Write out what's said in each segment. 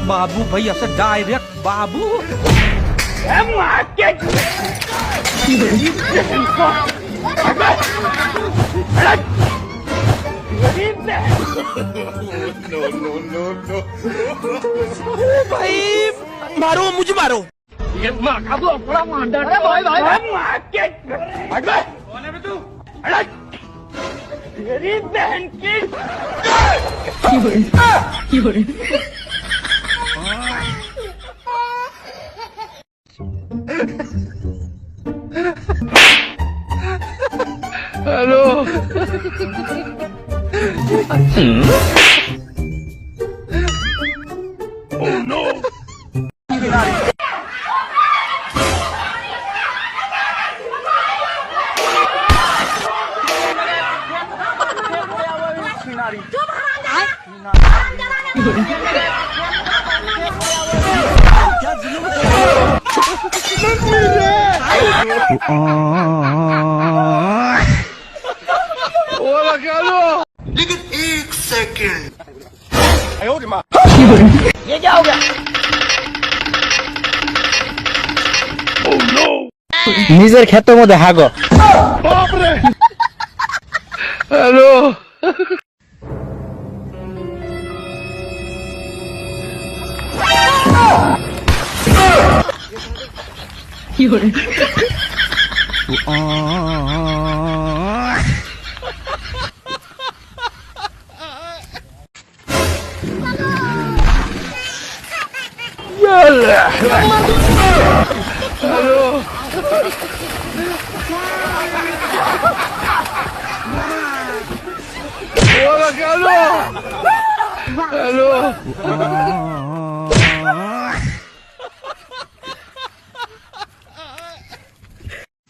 बाबू भाई ऐसे डायरेक्ट बाबू भाई मारो मुझे मारो ये माँ का तो अपना मांडा है भाई भाई मार के हट गए कौन है तू हट तेरी बहन की हेलो ओह नो लेकिन एक सेकंड ये क्या हो गया নিজের ক্ষেতের মধ্যে হাগো हेलो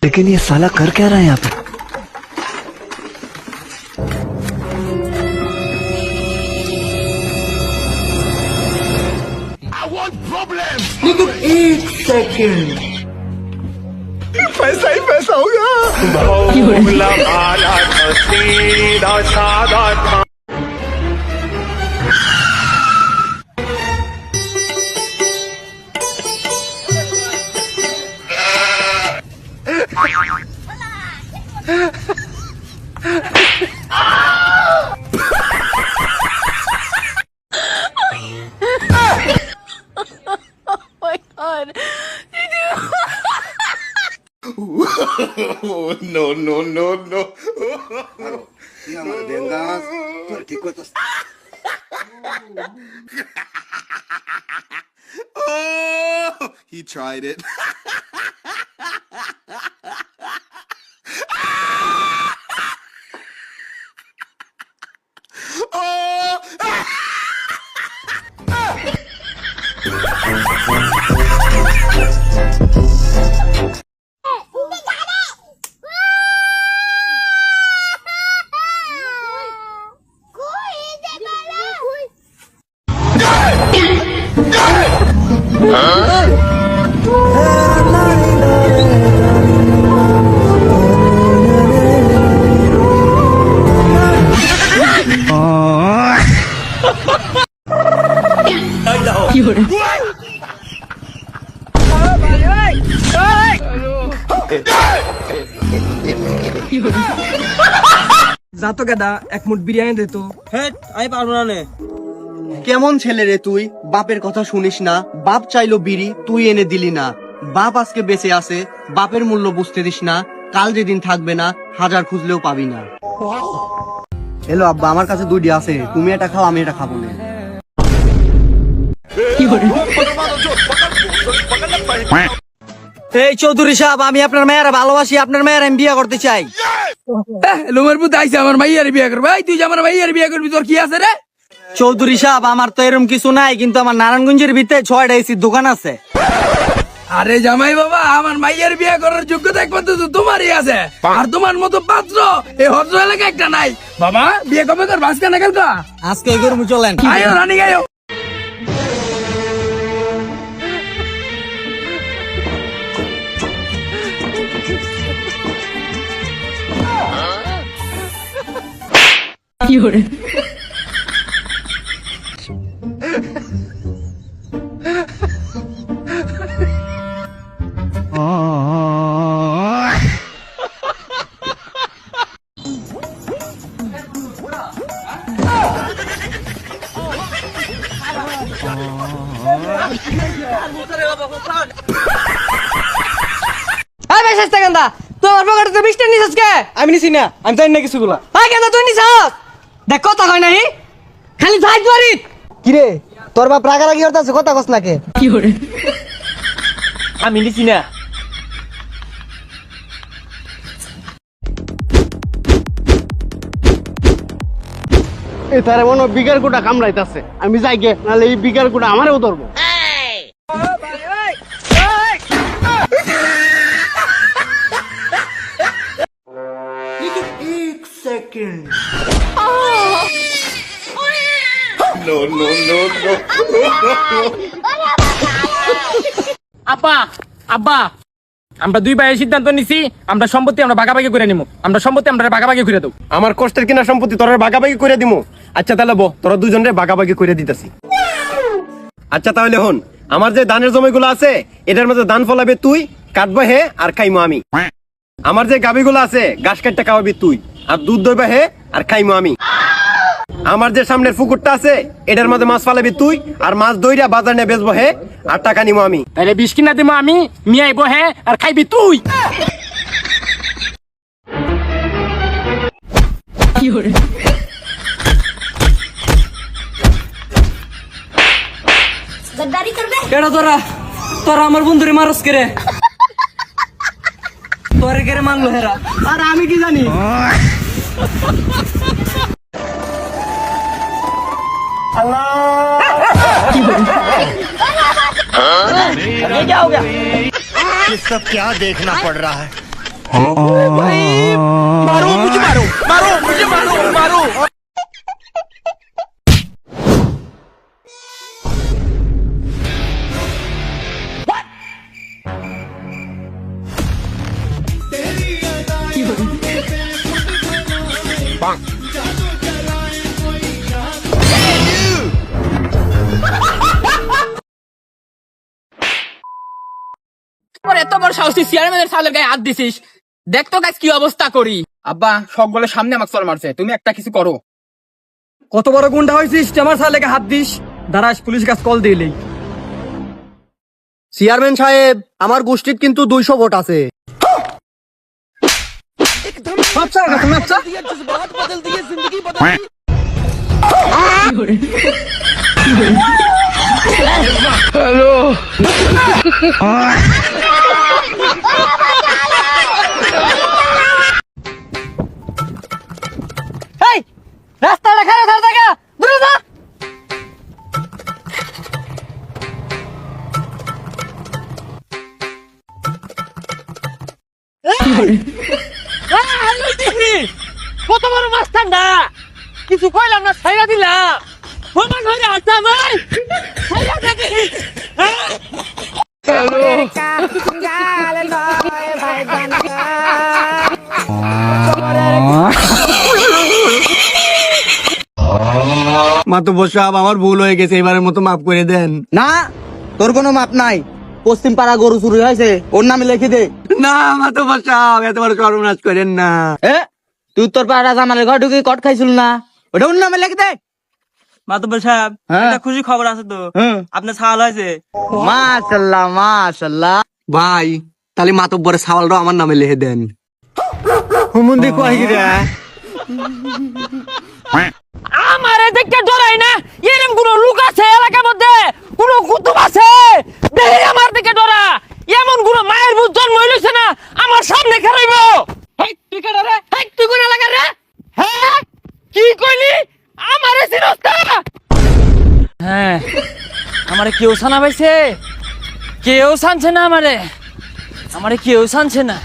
लेकिन ये साला कर क्या रहा है यहाँ पे लेकिन एक सेकंड पैसा ही पैसा होगा no no no no oh he tried it oh যাতো গাদা এক মুঠ বিরিয়ানি দে তো হ্যাঁ আমি পারবো না নে কেমন ছেলে রে তুই বাপের কথা শুনিস না বাপ চাইলো বিড়ি তুই এনে দিলি না বাপ আজকে বেঁচে আছে বাপের মূল্য বুঝতে দিস না কাল যেদিন থাকবে না হাজার খুঁজলেও পাবি না এলো আব্বা আমার কাছে দুইটি আছে তুমি এটা খাও আমি এটা খাবো না এই চৌধুরী সাহেব আমি আপনার মেয়েরা ভালোবাসি আপনার মেয়ের আমি বিয়ে করতে চাই লোমের পুত আইছে আমার মাইয়ার বিয়ে করবে ভাই তুই যে আমার মাইয়ার বিয়ে করবি তোর কি আছে রে চৌধুরী সাহেব আমার তো এরকম কিছু নাই কিন্তু আমার নারায়ণগঞ্জের ভিতরে 6টা এসির দোকান আছে আরে জামাই বাবা আমার মাইয়ার বিয়ে করার যোগ্যতা একমাত্র তো তোমারই আছে আর তোমার মতো পাত্র এই হদ্র এলাকা একটা নাই বাবা বিয়ে কবে কর বাসকা না কালকা আজকে এগোর চলেন আয়ো রানী গায়ো এই বেশাস্তা গেন্দা তোর পকেটে তো 20 টা নিছস কে? আমি নিছি না, আমি জানি না কিছুগুলা। এই গেন্দা তুই নিছস? দেখ কথা কই নাই, খালি যাই তুই। কিরে তোর বাপ রাগারাগি করতেছে, কথা কস না কে? আমি নিছি না। এই তারে মনে হয় বিঘার কোটা কামড়াইতাছে, আমি যাই গে, নাহলে এই বিঘার কোটা আমারও ধরবো। No, no, no, no. আব্বা আব্বা আমরা দুই ভাইয়ের সিদ্ধান্ত নিছি, আমরা সম্পত্তি আমরা ভাগাভাগি করে নিমু। আমরা সম্পত্তি আমরা ভাগাভাগি করে দেব। আমার কষ্টের কিনা সম্পত্তি তোরা ভাগাভাগি করে দিমু। আচ্ছা তাহলে তোরা দুজনে ভাগাভাগি করে দিতেছি। আচ্ছা তাহলে হন, আমার যে ধানের জমিগুলো আছে এটার মধ্যে ধান ফলাবে তুই, কাটবা হে আর খাইমু আমি। আমার যে গাবিগুলো আছে ঘাস কাটতে খাওয়াবি তুই, আর দুধ দইবা হে আর খাইমু আমি। আমার যে সামনের পুকুরটা আছে এটার মধ্যে মাছ ফালাবি তুই, আর মাছ দইরা বাজার নিয়ে বেচবো হে আর টাকা নিমু আমি। তাহলে 20 কিনা দিমু আমি, মিয়াইবো হে আর খাইবি তুই। गद्दारी कर बे কেডা তোরা? তোরা আমার বন্ধুরে মারস কে রে? তোরে কে রে মানলো হেরা? আর আমি কি জানি? मारो मुझे मारो मारो मुझे मारो मारो তোর এত বড় সাহস, তুই চেয়ারম্যানের সালের গায়ে হাত দিছিস। দেখ তো গাছ কি অবস্থা করি। আব্বা সব বলে সামনে আমাকে চল মারছে, তুমি একটা কিছু করো। কত বড় গুন্ডা হইছিস তুই আমার সালেকে হাত দিস? দাঁড়াস, পুলিশ কাজ কল দিলেই। চেয়ারম্যান সাহেব, আমার গোষ্ঠীর কিন্তু 200 ভোট আছে। আচ্ছা তুমি আচ্ছা जज्बात बदल दिए जिंदगी बदल दी এই রাস্তা লেখা রে জায়গা দূরে যা। কত বড় মাস্টার না, কিছু কইলাম না, ছাইরা দিলাম। ভগবান হইরে হাসা ভাই, ছাইরা দেখি। মাতব্বর সাহেব, আমার ভুল হয়ে গেছে, এবারের মতো মাফ করে দেন। না, তোর কোনো মাপ নাই। পশ্চিম পাড়া গরু চুরি হয়েছে, ওর নামে লিখে দে। না মাতব্বর সাহেব, এত বড় সর্বনাশ করেন না। তুই উত্তর পাড়া জামালের ঘর ঢুকে কট খাইছিল না, ওটা ওর নামে লিখে দে। মাতব্বর সাহেব, একটা খুশি খবর আছে তো, আপনার ছাল হয়েছে। মাশাআল্লাহ মাশাআল্লাহ। ভাই তাহলে মাতব্বরের সাওয়ালটাও আমার নামে লিখে দেন। হুমুন্দি কই রে? আমারে দেখে ডরাই না, এরকম কোন লোক আছে এলাকার মধ্যে, কোন কুতুব আছে দেখে আমার দিকে ডরা। এমন কোন মায়ের বুঝ জন্ম হইলছে না আমার সামনে খারাইব। হেই তুই কেডা রে? হেই তুই কোন এলাকার রে? হ্যাঁ কি কইলি? আমারে চিনস না? হ্যাঁ আমারে কেউ ছানা পাইছে, কেউ ছানছে না, আমারে কেউ ছানছে না।